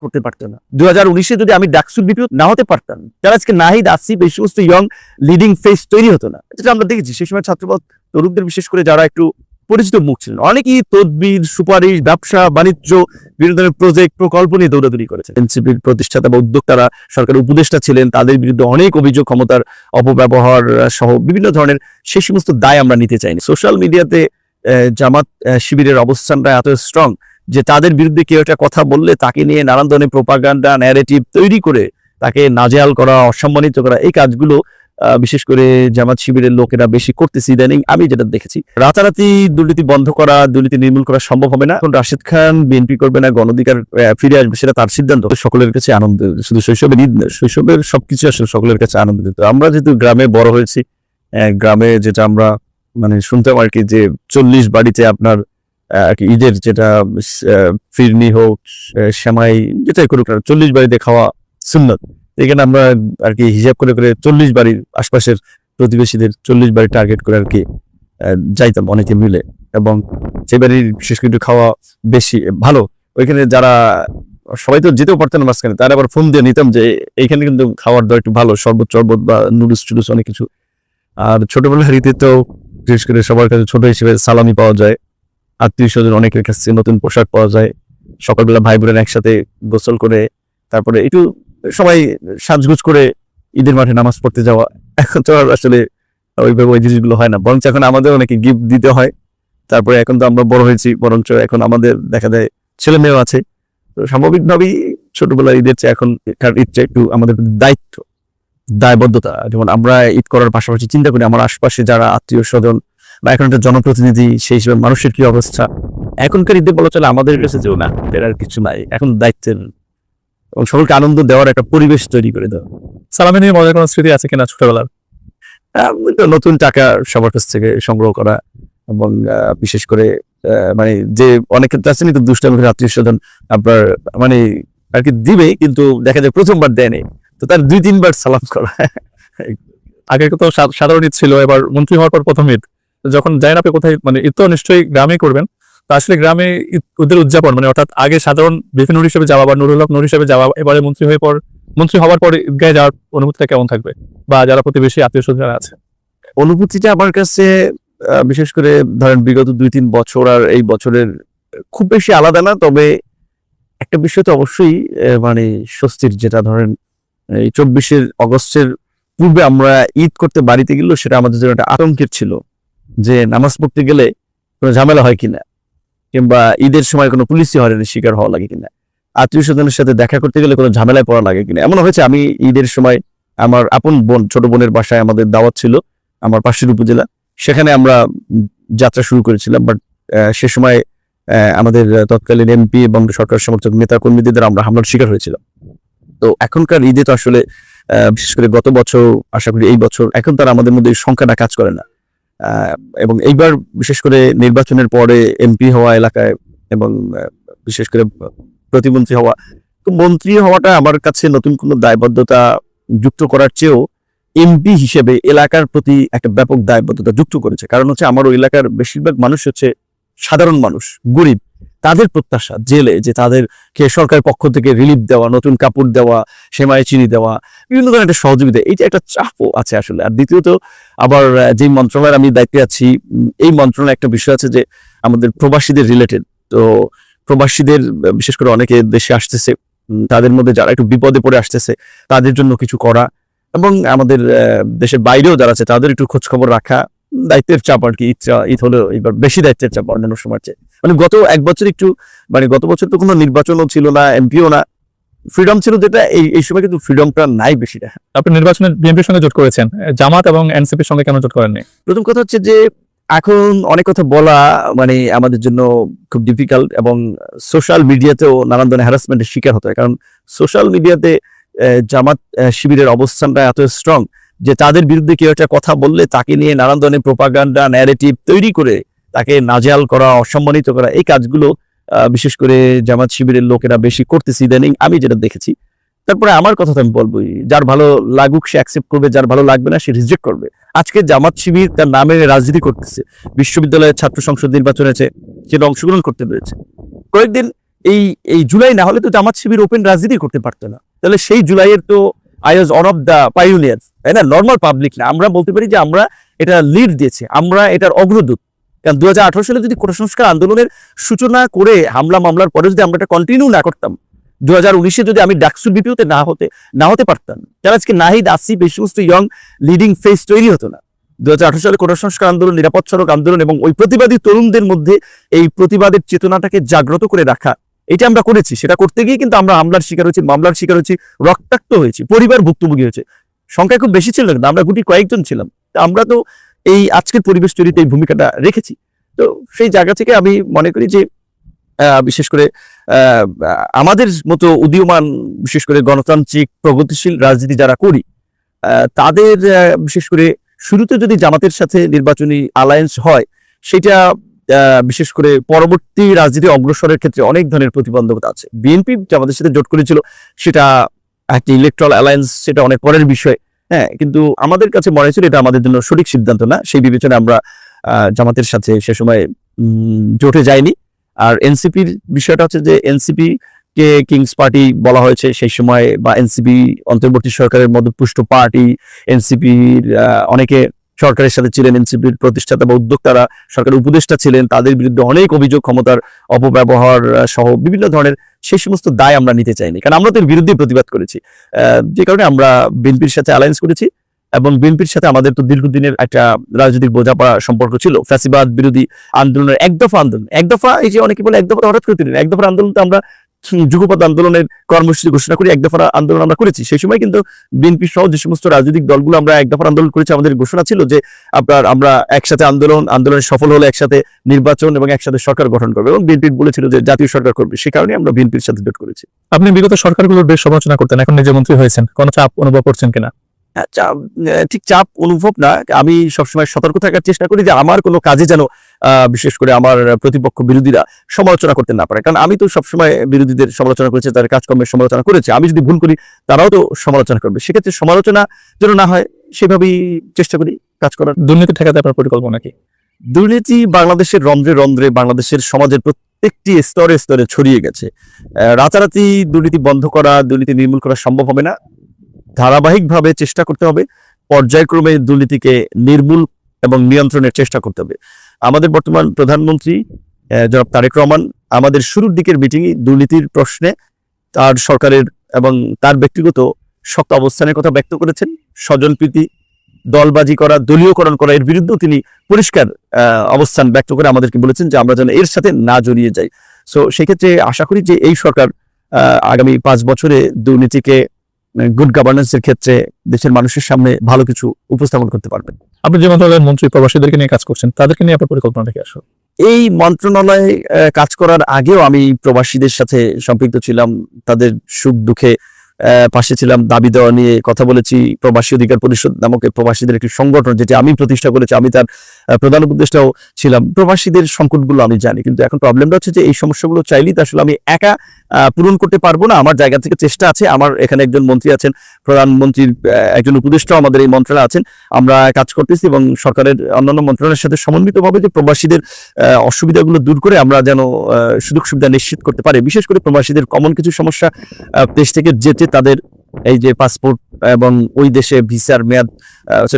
করতে পারতো না। 2019-এ যদি আমি ডাকসুর বিপি না হতে পারতাম, তাহলে আজকে নাহিদ, আসিফ এই সমস্ত ইয়ং লিডিং ফেস তৈরি হতো না। যেটা আমরা দেখেছি সেই সময় ছাত্রপদ তরুণদের, বিশেষ করে যারা একটু পরিচিত মুখ ছিলেন, অনেকেই তদবির, সুপারিশ, ব্যবসা বাণিজ্য, বিভিন্ন ধরনের প্রজেক্ট প্রকল্প নিয়ে দৌড়াদৌড়ি করেছে। এনসিপির প্রতিষ্ঠাতা বা উদ্যোক্তারা সরকারের উপদেষ্টা ছিলেন, তাদের বিরুদ্ধে অনেক অভিযোগ, ক্ষমতার অপব্যবহার সহ বিভিন্ন ধরনের সেই সমস্ত দায় আমরা নিতে চাইনি। সোশ্যাল মিডিয়াতে জামাত শিবিরের অবস্থানটা এত স্ট্রং যে তাদের বিরুদ্ধে কেউ একটা কথা বললে তাকে নিয়ে নানান ধরনের প্রোপাগান্ডা, ন্যারেটিভ তৈরি করে তাকে নাজেহাল করা, অসম্মানিত করা, এই কাজগুলো বিশেষ করে জামাত শিবিরের লোকেরা বেশি করতেছে ইদানিং। আমি যেটা দেখেছি, রাতারাতি দুর্নীতি বন্ধ করা, দুর্নীতি নির্মূল করা সম্ভব হবে না। এখন রাশেদ খান বিএনপি করবে না, গণ অধিকার ফিরে আসবে, সেটা তার সিদ্ধান্ত। সকলের কাছে আনন্দ, শুধু শৈশবের সবকিছু আসলে সকলের কাছে আনন্দ দিত। আমরা যেহেতু গ্রামে বড় হয়েছি, গ্রামে যেটা আমরা মানে শুনতাম আর কি, যে 40 বাড়িতে আপনার ঈদের যেটা ফিরনি হোক, সেমাই, যেটাই করুক, 40 বাড়িতে খাওয়া সুন্নত। এখানে আমরা আর কি হিসাব করে করে 40 বাড়ির আশপাশের প্রতিবেশীদের 40 বাড়ি টার্গেট করে আর কি যাইতাম অনেকে মিলে, এবং সেই বাড়ির বিশেষ করে একটু খাওয়া বেশি ভালো। ওইখানে যারা সবাই তো যেতেও পারতেন মাঝখানে, তারা আবার ফোন দিয়ে নিতাম যে এইখানে কিন্তু খাওয়ার দাওয়া একটু ভালো, শরবত বা নুডলস টুডলস অনেক কিছু। আর ছোটবেলার রীতি তো বিশেষ করে সবার কাছে ছোট হিসেবে সালামি পাওয়া যায়, আত্মীয় স্বজন অনেকের কাছে নতুন পোশাক পাওয়া যায়, সকালবেলা ভাই বোনের একসাথে গোসল করে তারপরে একটু সবাই সাজগুজ করে ঈদের মাঠে নামাজ পড়তে যাওয়া। এখন তো আসলে ওইভাবে ওই জিনিসগুলো হয় না, বরঞ্চ এখন আমাদের অনেকে গিফট দিতে হয়। তারপরে এখন তো আমরা বড় হয়েছি, বরঞ্চ এখন আমাদের দেখা যায় ছেলে মেয়েও আছে। তো স্বাভাবিকভাবেই ছোটবেলার ঈদের চেয়ে এখন ঈদটা একটু আমাদের দায়িত্ব, দায়বদ্ধতা। যেমন আমরা ঈদ করার পাশাপাশি চিন্তা করি আমার আশপাশে যারা আত্মীয় স্বজন বা এখন একটা জনপ্রতিনিধি, সেই হিসেবে মানুষের কি অবস্থা। এখনকার ঈদে বলা চলে আমাদের কাছে যেও না, এর আর কিছু নাই, এখন দায়িত্বের এবং সকলকে আনন্দ দেওয়ার একটা পরিবেশ তৈরি করে দেওয়া। সালামি নিয়ে মজার কোনো স্মৃতি আছে কিনা ছোটবেলার? নতুন টাকা সবার কাছ থেকে সংগ্রহ করা, এবং বিশেষ করে মানে যে অনেক ক্ষেত্রে আছে তো দুষ্টামি করে আত্মীয় স্বজন আপনার মানে আর কি দিবে, কিন্তু দেখা যায় প্রথমবার দেয়নি, তো তার 2-3 বার সালাম করা। আগে তো সাধারণ ঈদ ছিল, এবার মন্ত্রী হওয়ার পর প্রথম ঈদ, যখন যাই না আপনি কোথায়, মানে ঈদ তো নিশ্চয়ই গ্রামেই করবেন, তো আসলে গ্রামে ঈদের উদযাপন মানে অর্থাৎ আগে সাধারণ বিভিন্ন নূর হিসেবে যাওয়া বা নুরুল হক নূর হিসেবে যাওয়া, এবারে মন্ত্রী হওয়ার পর ঈদগাহে যাওয়ার অনুভূতিটা কেমন থাকবে, বা যারা প্রতিবেশী আত্মীয় স্বজন আছে? অনুভূতিটা আমার কাছে বিশেষ করে ধরেন বিগত 2-3 বছর আর এই বছরের খুব বেশি আলাদা না, তবে একটা বিষয় তো অবশ্যই মানে স্বস্তির, যেটা ধরেন এই 24 অগস্টের পূর্বে আমরা ঈদ করতে বাড়িতে গেলেও সেটা আমাদের জন্য একটা আতঙ্কের ছিল, যে নামাজ পড়তে গেলে কোনো ঝামেলা হয় কিনা, কিংবা ঈদের সময় কোনো পুলিশি হয়রানির শিকার হওয়া লাগে কিনা, আত্মীয় স্বজনের সাথে দেখা করতে গেলে কোনো ঝামেলায় পড়া লাগে কিনা। এমন হয়েছে আমি ঈদের সময় আমার আপন বোন, ছোট বোনের বাসায় আমাদের দাওয়াত ছিল আমার পাশের উপজেলা, সেখানে আমরা যাত্রা শুরু করেছিলাম, বাট সে সময় আমাদের তৎকালীন এমপি এবং সরকার সমর্থক নেতা কর্মীদের আমরা হামলার শিকার হয়েছিলাম। তো এখনকার ঈদে তো আসলে বিশেষ করে গত বছর, আশা করি এই বছর, এখন তার আমাদের মধ্যে সংখ্যাটা কাজ করে না। এবং এইবার বিশেষ করে নির্বাচনের পরে এমপি হওয়া এলাকায়, এবং বিশেষ করে প্রতিমন্ত্রী হওয়া, তো মন্ত্রী হওয়াটা আমার কাছে নতুন কোনো দায়বদ্ধতা যুক্ত করার চেয়েও এমপি হিসেবে এলাকার প্রতি একটা ব্যাপক দায়বদ্ধতা যুক্ত করেছে। কারণ হচ্ছে আমার ওই এলাকার বেশিরভাগ মানুষ হচ্ছে সাধারণ মানুষ, গরিব, তাদের প্রত্যাশা জেলে যে তাদেরকে সরকারের পক্ষ থেকে রিলিফ দেওয়া, নতুন কাপড় দেওয়া, সেমাই চিনি দেওয়া, বিভিন্ন ধরনের একটা সহযোগিতা, এইটা একটা চাপও আছে আসলে। আর দ্বিতীয়ত আবার যে মন্ত্রণালয়ের আমি দায়িত্বে আছি, এই মন্ত্রণালয়ের একটা বিষয় আছে যে আমাদের প্রবাসীদের রিলেটেড। তো প্রবাসীদের বিশেষ করে অনেকে দেশে আসতেছে, তাদের মধ্যে যারা একটু বিপদে পড়ে আসতেছে তাদের জন্য কিছু করা, এবং আমাদের দেশের বাইরেও যারা আছে তাদের একটু খোঁজ খবর রাখা, দায়িত্বের চাপ আর কি। ঈদ হলেও এবার বেশি দায়িত্বের চাপ অন্যান্য সময় চেয়ে। মানে গত 1 বছর একটু, মানে গত বছর তো কোনো নির্বাচনও ছিল না, এমপিও না, ফ্রিডম ছিল যেটা, এই সময় কিন্তু ফ্রিডমটা নাই বেশিটা। আপনি নির্বাচনে বিএনপির সঙ্গে জোট করেছেন, জামাত এবং এনসিপির সঙ্গে কেন জোট করেননি? প্রথম কথা হচ্ছে যে এখন অনেক কথা বলা মানে আমাদের জন্য খুব ডিফিকাল্ট, এবং সোশ্যাল মিডিয়াতেও নানান ধরনের হ্যারাসমেন্টের শিকার হতে হয়। কারণ সোশ্যাল মিডিয়াতে জামাত শিবিরের অবস্থানটা এত স্ট্রং যে তাদের বিরুদ্ধে কেউ একটা কথা বললে তাকে নিয়ে নানান ধরনের প্রোপাগান্ডা, ন্যারেটিভ তৈরি করে তাকে নাজেহাল করা, অসম্মানিত করা, এই কাজগুলো বিশেষ করে জামাত শিবিরের লোকেরা বেশি করতেছে ইদানিং, আমি যেটা দেখেছি। তারপরে আমার কথা তো আমি বলবোই, যার ভালো লাগুক সে অ্যাকসেপ্ট করবে, যার ভালো লাগবে না সে রিজেক্ট করবে। আজকে জামাত শিবির তার নামে রাজনীতি করতেছে, বিশ্ববিদ্যালয়ের ছাত্র সংসদ নির্বাচন আছে, সেটা অংশগ্রহণ করতে পেরেছে। কয়েকদিন এই এই জুলাই না হলে তো জামাত শিবির ওপেন রাজনীতি করতে পারতো না। তাহলে সেই জুলাইয়ের তো I was one of the pioneer, তাই না? নর্মাল পাবলিক না, আমরা বলতে পারি যে আমরা এটা লিড দিয়েছি, আমরা এটার অগ্রদূত। কারণ 2018 সালে যদি কোটা সংস্কার আন্দোলনের সূচনা করে হামলা মামলার পরে যদি আমরা এটা কন্টিনিউ না করতাম, 2019-এ যদি আমি ডাকসুর বিপিওতে না হতে পারতাম, তাহলে আজকে নাহিদ, আসিফ এই সমস্ত ইয়ং লিডিং ফেস তৈরি হতো না। 2018 সালে কোটা সংস্কার আন্দোলন, নিরাপদ সড়ক আন্দোলন এবং ওই প্রতিবাদী তরুণদের মধ্যে এই প্রতিবাদের চেতনাটাকে জাগ্রত করে রাখা, এটা আমরা করেছি। সেটা করতে গিয়ে কিন্তু আমরা হামলার শিকার হয়েছি, মামলার শিকার হয়েছি, রক্তাক্ত হয়েছি, পরিবার ভুক্তভোগী হয়েছে। সংখ্যা খুব বেশি ছিল না, আমরা গুটি কয়েকজন ছিলাম। আমরা তো এই আজকের পরিবেশ তৈরিতে এই ভূমিকাটা রেখেছি। তো সেই জায়গা থেকে আমি মনে করি যে বিশেষ করে আমাদের মতো উদীয়মান, বিশেষ করে গণতান্ত্রিক প্রগতিশীল রাজনীতি যারা করি, তাদের বিশেষ করে শুরুতে যদি জামাতের সাথে নির্বাচনী অ্যালায়েন্স হয়, সেটা বিশেষ করে পরবর্তী রাজনীতি অগ্রসরের ক্ষেত্রে অনেক ধরনের প্রতিবন্ধকতা আছে। বিএনপি জামাতের সাথে জোট করেছিল, সেটা একটি ইলেকট্রাল অ্যালায়েন্স, সেটা অনেক পরের বিষয়। হ্যাঁ, কিন্তু আমাদের কাছে মনে হয়েছিল এটা আমাদের জন্য সঠিক সিদ্ধান্ত না। সেই বিবেচনায় আমরা জামাতের সাথে সে সময় জোটে যাইনি। আর এনসিপির বিষয়টা হচ্ছে যে এনসিপি কে কিংস পার্টি বলা হয়েছে সেই সময়, বা এনসিপি অন্তর্বর্তী সরকারের মদতপুষ্ট পার্টি। এনসিপির অনেকে সরকারের সাথে ছিলেন, এনসিপির প্রতিষ্ঠাতা বা উদ্যোক্তারা সরকারের উপদেষ্টা ছিলেন, তাদের বিরুদ্ধে অনেক অভিযোগ, ক্ষমতার অপব্যবহার সহ বিভিন্ন ধরনের, সেই সমস্ত দায় আমরা নিতে চাইনি, কারণ আমরা তো এর বিরুদ্ধে প্রতিবাদ করেছি। যে কারণে আমরা বিএনপির সাথে অ্যালায়েন্স করেছি, এবং বিএনপির সাথে আমাদের তো দীর্ঘদিনের একটা রাজনৈতিক বোঝাপড়া সম্পর্ক ছিল। ফ্যাসিবাদ বিরোধী আন্দোলনের এক দফা, এই যে অনেকে বলে এক দফা হঠাৎ করে দিলেন, এক দফার আন্দোলন তো আমরা যুগপৎ আন্দোলনের কর্মসূচি ঘোষণা করি, এক দফার আন্দোলন আমরা করেছি। সেই সময় কিন্তু বিএনপি সহ যে সমস্ত রাজনৈতিক দলগুলো আমরা এক দফার আন্দোলন করেছি, আমাদের ঘোষণা ছিল যে আমরা একসাথে আন্দোলনে সফল হলে একসাথে নির্বাচন এবং একসাথে সরকার গঠন করবে, এবং বিএনপি বলেছিল যে জাতীয় সরকার করবে। সে কারণে আমরা বিএনপির সাথে জোট করেছি। আপনি বিগত সরকারগুলোর বেশ সমালোচনা করতেন, এখন নিজে মন্ত্রী হয়েছেন, কোনো চাপ অনুভব করছেন কিনা? ঠিক চাপ অনুভব না, আমি সবসময় সতর্ক থাকার চেষ্টা করি যে আমার কোনো কাজে যেন বিশেষ করে আমার প্রতিপক্ষ বিরোধীরা সমালোচনা করতে না পারে। কারণ আমি তো সবসময় বিরোধীদের সমালোচনা করেছি, তাদের কাজকর্মের সমালোচনা করেছি। আমি যদি ভুল করি তারাও তো সমালোচনা করবে, সেক্ষেত্রে সমালোচনা যেন না হয় সেভাবেই চেষ্টা করি কাজ করার। দুর্নীতি ঠেকাতে আপনার পরিকল্পনা কি? দুর্নীতি বাংলাদেশের রন্ধ্রে রন্ধ্রে, বাংলাদেশের সমাজের প্রত্যেকটি স্তরে স্তরে ছড়িয়ে গেছে। রাতারাতি দুর্নীতি বন্ধ করা, দুর্নীতি নির্মূল করা সম্ভব হবে না। ধারাবাহিকভাবে চেষ্টা করতে হবে, পর্যায়ক্রমে দুর্নীতিকে নির্মূল এবং নিয়ন্ত্রণের চেষ্টা করতে হবে। আমাদের বর্তমান প্রধানমন্ত্রী জনাব তারেক রহমান আমাদের শুরুর দিকের মিটিংয়ে দুর্নীতির প্রশ্নে তার সরকারের এবং তার ব্যক্তিগত শক্ত অবস্থানের কথা ব্যক্ত করেছেন। স্বজনপ্রীতি, দলবাজি করা, দলীয়করণ করা, এর বিরুদ্ধেও তিনি পরিষ্কার অবস্থান ব্যক্ত করে আমাদেরকে বলেছেন যে আমরা যেন এর সাথে না জড়িয়ে যাই। সো সেক্ষেত্রে আশা করি যে এই সরকার আগামী 5 বছরে দুর্নীতিকে গুড গভর্নেন্সের ক্ষেত্রে দেশের মানুষের সামনে ভালো কিছু উপস্থাপন করতে পারবেন। আপনি যে মন্ত্রণালয়ের মন্ত্রী, প্রবাসীদেরকে নিয়ে কাজ করছেন, তাদেরকে নিয়ে আপনার পরিকল্পনাটা কি আসলে? এই মন্ত্রণালয়ে কাজ করার আগেও আমি প্রবাসীদের সাথে সম্পৃক্ত ছিলাম, তাদের সুখ দুঃখে পাশে ছিলাম, দাবি দেওয়া নিয়ে কথা বলেছি। প্রবাসী অধিকার পরিষদ নামক প্রবাসীদের একটি সংগঠন, যেটি আমি প্রতিষ্ঠা করেছি, আমি তার প্রধান উপদেষ্টাও ছিলাম। প্রবাসীদের সংকটগুলো আমি জানি, কিন্তু এখন প্রবলেমটা হচ্ছে যে এই সমস্যাগুলো চাইলেই তো আসলে আমি একা পূরণ করতে পারবো না। আমার জায়গা থেকে চেষ্টা আছে, আমার এখানে একজন মন্ত্রী আছেন, প্রধানমন্ত্রীর একজন উপদেষ্টাও আমাদের এই মন্ত্রণালয়ে আছেন। আমরা কাজ করতেছি এবং সরকারের অন্যান্য মন্ত্রণালয়ের সাথে সমন্বিতভাবে যে প্রবাসীদের অসুবিধাগুলো দূর করে আমরা যেন সুযোগ সুবিধা নিশ্চিত করতে পারি। বিশেষ করে প্রবাসীদের কমন কিছু সমস্যা, দেশ থেকে যেতে তাদের এই যে পাসপোর্ট এবং ওই দেশে ভিসার মেয়াদ,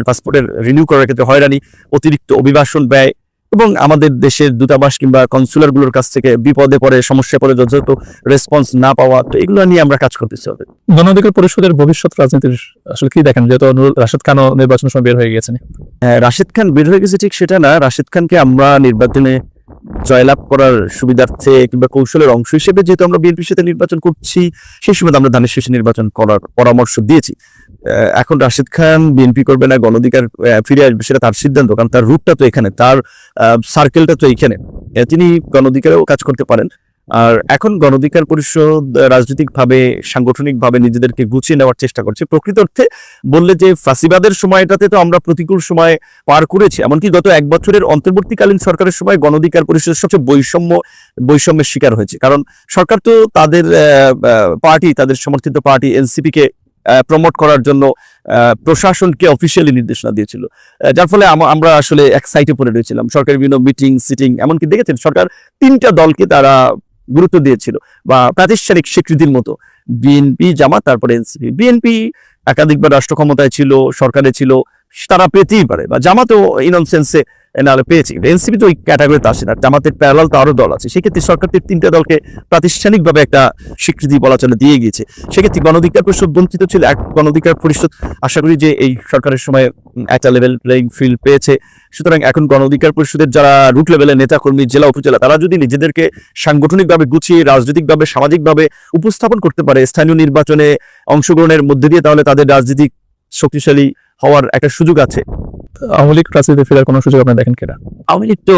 পাসপোর্টের রিনিউ করার ক্ষেত্রে হয়রানি, অতিরিক্ত অভিবাসন ব্যয়, এবং আমাদের দেশের দূতাবাস কিংবা কনসুলারগুলোর কাছ থেকে বিপদে পড়ে, সমস্যায় পড়ে যথাযথ রেসপন্স না পাওয়া, তো এগুলো নিয়ে আমরা কাজ করতেছি। গণ অধিকার পরিষদের ভবিষ্যৎ রাজনীতির আসলে কি দেখেন? যেহেতু রাশেদ খানও নির্বাচনের সময় বের হয়ে গেছেন। হ্যাঁ, রাশেদ খান বের হয়ে গেছে ঠিক সেটা না। রাশেদ খানকে আমরা নির্বাচনে জয়লাভ করার সুবিধার্থে কিংবা কৌশলের অংশ হিসেবে, যেহেতু আমরা বিএনপির সাথে নির্বাচন করছি, সেই সময় আমরা ধানের শীষে নির্বাচন করার পরামর্শ দিয়েছি। এখন রাশেদ খান বিএনপি করবে না গণ অধিকার ফিরে আসবে, সেটা তার সিদ্ধান্ত, কারণ তার রুটটা তো এখানে, তার সার্কেলটা তো এইখানে, তিনি গণ অধিকারেও কাজ করতে পারেন। আর এখন গণ অধিকার পরিষদ রাজনৈতিকভাবে, সাংগঠনিকভাবে নিজেদেরকে গুছিয়ে নেওয়ার চেষ্টা করছে। প্রকৃত অর্থে বললে যে ফাঁসিবাদের সময়টাতে তো আমরা প্রতিকূল সময় পার করেছি, এমনকি গত 1 বছরের অন্তর্বর্তীকালীন সরকারের সময় গণ অধিকার পরিষদের সবচেয়ে বৈষম্যের শিকার হয়েছে। কারণ সরকার তো তাদের পার্টি, তাদের সমর্থিত পার্টি এনসিপি কে প্রমোট করার জন্য প্রশাসনকে অফিসিয়ালি নির্দেশনা দিয়েছিল, যার ফলে আমরা আসলে এক সাইটে পড়ে রয়েছিলাম। সরকারের বিভিন্ন মিটিং সিটিং, এমনকি দেখেছেন সরকার 3টা দলকে তারা গুরুত্ব দিয়েছিল বা প্রাতিষ্ঠানিক স্বীকৃতির মতো। বিএনপি, জামাত, তারপরে এনসিপি। বিএনপি একাধিকবার রাষ্ট্র ক্ষমতায় ছিল, সরকারে ছিল, তারা পেতেই পারে, বা জামাতও ইনন সেন্সে নাহলে পেয়েছে, কিন্তু এনসিপি তো ওই ক্যাটাগরিতে আসে না। জামাতের প্যারালাল তো আরো দল আছে, সেক্ষেত্রে সরকার তিনটা দলকে প্রাতিষ্ঠানিকভাবে একটা স্বীকৃতি বলা চলে দিয়ে গিয়েছে। সেক্ষেত্রে গণঅধিকার পরিষদ বঞ্চিত ছিল। এক গণঅধিকার পরিষদ আশা করি যে এই সরকারের সময় একটা লেভেল প্লেইং ফিল্ড পেয়েছে। সুতরাং এখন গণঅধিকার পরিষদের যারা রুট লেভেলের নেতাকর্মী, জেলা উপজেলা, তারা যদি নিজেদেরকে সাংগঠনিকভাবে গুছিয়ে রাজনৈতিকভাবে সামাজিকভাবে উপস্থাপন করতে পারে স্থানীয় নির্বাচনে অংশগ্রহণের মধ্যে দিয়ে, তাহলে তাদের রাজনীতিক শক্তিশালী হওয়ার একটা সুযোগ আছে। আওয়ামী লীগ রাজনীতিতে ফেরার কোনো সুযোগ আপনি দেখেন কিনা? আওয়ামী লীগ তো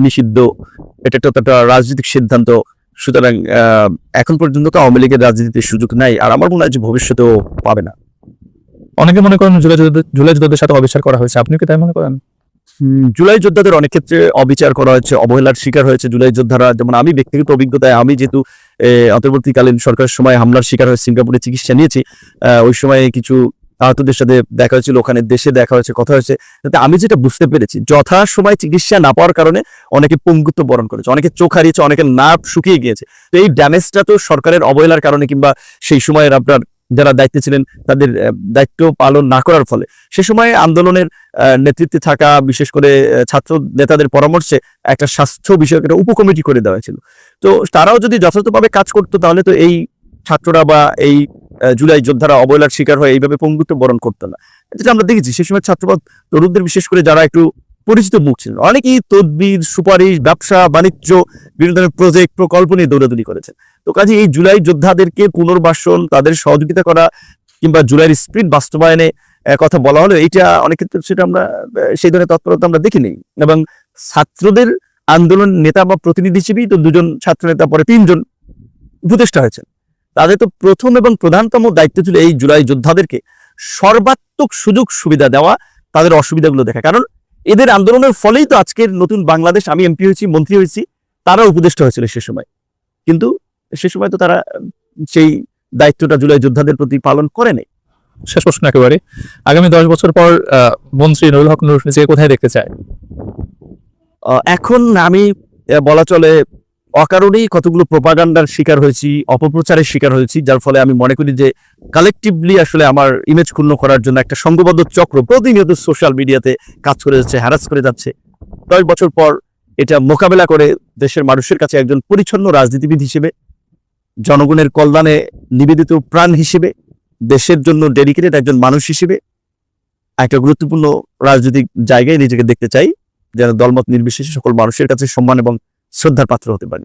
নিষিদ্ধ, এটা তো একটা রাজনৈতিক সিদ্ধান্ত। সুতরাং এখন পর্যন্ত তো আওয়ামী লীগের রাজনীতিতে সুযোগ নাই, আর আমার মনে হয় যে ভবিষ্যতেও পাবে না। অনেকে মনে করেন জুলাই যোদ্ধাদের সাথে অবিচার করা হয়েছে, আপনি কি তাই মনে করেন? জুলাই যোদ্ধাদের অনেক ক্ষেত্রে অবিচার করা হয়েছে, অবহেলার শিকার হয়েছে জুলাই যোদ্ধারা। যেমন আমি ব্যক্তিগত অভিজ্ঞতায়, আমি যেহেতু অন্তর্বর্তীকালীন সরকারের সময় হামলার শিকার হয়ে সিঙ্গাপুরে চিকিৎসা নিয়েছি, ওই সময় কিছু আহতদের সাথে দেখা হয়েছিল, ওখানে দেশে দেখা হয়েছে, কথা হয়েছে। তাতে আমি যেটা বুঝতে পেরেছি, যথা সময় চিকিৎসা না পাওয়ার কারণে অনেকে পঙ্গুত্ব বরণ করেছে, অনেকে চোখ হারিয়েছে, অনেকের নার্ভ শুকিয়ে গিয়েছে। তো এই ড্যামেজটা তো সরকারের অবহেলার কারণে, কিংবা সেই সময়ের আপনার যারা দায়িত্বে ছিলেন তাদের দায়িত্ব পালন না করার ফলে, সে সময় আন্দোলনের নেতৃত্বে থাকা বিশেষ করে ছাত্র নেতাদের পরামর্শে একটা স্বাস্থ্য বিষয়ক একটা উপকমিটি করে দেওয়া ছিল। তো তারাও যদি যথাযথভাবে কাজ করতো, তাহলে তো এই ছাত্ররা বা এই জুলাই যোদ্ধারা অবহেলার শিকার হয়ে এইভাবে পঙ্গুত্ব বরণ করতো না। যেটা আমরা দেখেছি সেই সময় ছাত্রপদ তরুণদের বিশেষ করে যারা একটু পরিচিত মুখ ছিলেন, অনেকেই তদবির, সুপারিশ, ব্যবসা বাণিজ্য, বিভিন্ন ধরনের প্রজেক্ট প্রকল্প নিয়ে দৌড়াদৌড়ি করেছেন। তো কাজে এই জুলাই যোদ্ধাদেরকে পুনর্বাসন, তাদের সহযোগিতা করা, কিংবা জুলাইয়ের স্পিরিট বাস্তবায়নে কথা বলা হলো, এইটা অনেক ক্ষেত্রে সেটা আমরা সেই ধরনের তৎপরতা আমরা দেখিনি। এবং ছাত্রদের আন্দোলন নেতা বা প্রতিনিধি হিসেবেই তো দুজন ছাত্র নেতা, পরে তিনজন উপদেষ্টা হয়েছেন। তাদের তো প্রথম এবং প্রধানতম দায়িত্ব ছিল এই জুলাই যোদ্ধাদেরকে সর্বাত্মক সুযোগ সুবিধা দেওয়া, তাদের অসুবিধাগুলো দেখা। কারণ এদের আন্দোলনের ফলেই তো আজকের নতুন বাংলাদেশ, আমি এমপি হয়েছি, মন্ত্রী হয়েছি, তারা উপদেষ্টা হয়েছিল সে সময়। কিন্তু সে সময় তো তারা সেই দায়িত্বটা জুলাই যোদ্ধাদের প্রতি পালন করেনি। শেষ প্রশ্ন একেবারে, আগামী 10 বছর পর মন্ত্রী নুরুল হক নূর নিজেকে কোথায় দেখতে চায়? এখন আমি বলা চলে অকারণেই কতগুলো প্রোপাগান্ডার শিকার হয়েছি, অপপ্রচারের শিকার হয়েছি, যার ফলে আমি মনে করি যে কালেকটিভলি আসলে আমার ইমেজ ক্ষুণ্ণ করার জন্য একটা সংঘবদ্ধ চক্র প্রতিনিয়ত সোশ্যাল মিডিয়াতে কাজ করে যাচ্ছে, হ্যারাস করে যাচ্ছে। 10 বছর পর এটা মোকাবেলা করে দেশের মানুষের কাছে একজন পরিচ্ছন্ন রাজনীতিবিদ হিসেবে, জনগণের কল্যাণে নিবেদিত প্রাণ হিসেবে, দেশের জন্য ডেডিকেটেড একজন মানুষ হিসেবে একটা গুরুত্বপূর্ণ রাজনৈতিক জায়গায় নিজেকে দেখতে চাই, যেন দলমত নির্বিশেষে সকল মানুষের কাছে সম্মান এবং শ্রদ্ধার পাত্র হতে পারি।